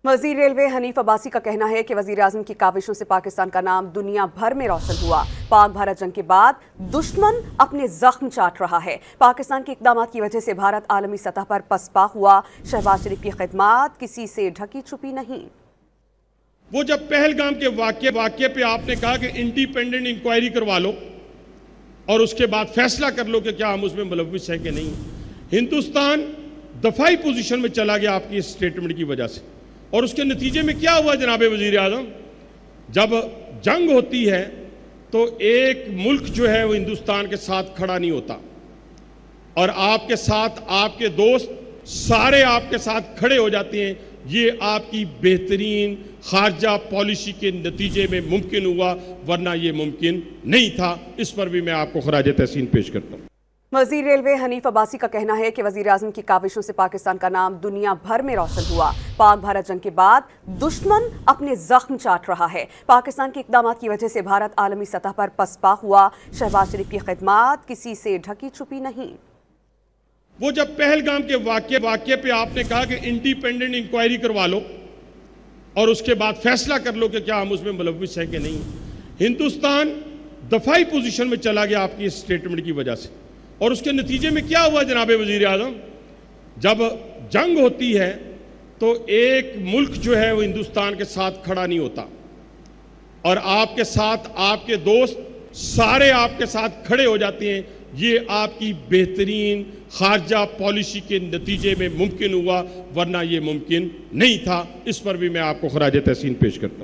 वजीर रेलवे हनीफ अब्बासी का कहना है कि वजीर आजम की काविशों से पाकिस्तान का नाम दुनिया भर में रोशन हुआ। पाक भारत जंग के बाद दुश्मन अपने जख्म चाट रहा है। पाकिस्तान के इकदाम की वजह से भारत आलमी सतह पर पसपा हुआ। शहबाज शरीफ की खिदमत किसी से ढकी छुपी नहीं। वो जब पहलगाम के वाक्य पे आपने कहा कि इंडिपेंडेंट इंक्वायरी करवा लो और उसके बाद फैसला कर लो कि क्या हम उसमें मुलविस हैं कि नहीं, हिंदुस्तान दफाई पोजीशन में चला गया आपकी इस स्टेटमेंट की वजह से। और उसके नतीजे में क्या हुआ जनाब वजीर आजम, जब जंग होती है तो एक मुल्क जो है वो हिंदुस्तान के साथ खड़ा नहीं होता और आपके साथ आपके दोस्त सारे आपके साथ खड़े हो जाते हैं। ये आपकी बेहतरीन खारजा पॉलिसी के नतीजे में मुमकिन हुआ, वरना ये मुमकिन नहीं था। इस पर भी मैं आपको खराज तहसीन पेश करता हूँ। वजीर रेलवे हनीफ अब्बासी का कहना है कि वजीर आजम की काविशों से पाकिस्तान का नाम दुनिया भर में रोशन हुआ। पाक भारत जंग के बाद दुश्मन अपने जख्म चाट रहा है। पाकिस्तान के इकदाम की वजह से भारत आलमी सतह पर पसपा हुआ। शहबाज शरीफ की खिदमत किसी से ढकी छुपी नहीं। वो जब पहलगाम के वाक्य पे आपने कहा कि इंडिपेंडेंट इंक्वायरी करवा लो और उसके बाद फैसला कर लो कि क्या हम उसमें मुलविस हैं कि नहीं, हिंदुस्तान दफाई पोजीशन में चला गया आपकी इस स्टेटमेंट की वजह से। और उसके नतीजे में क्या हुआ जनाब वजीर आजम, जब जंग होती है तो एक मुल्क जो है वो हिंदुस्तान के साथ खड़ा नहीं होता और आपके साथ आपके दोस्त सारे आपके साथ खड़े हो जाते हैं। ये आपकी बेहतरीन खारजा पॉलिसी के नतीजे में मुमकिन हुआ, वरना ये मुमकिन नहीं था। इस पर भी मैं आपको खराज तहसीन पेश करता हूँ।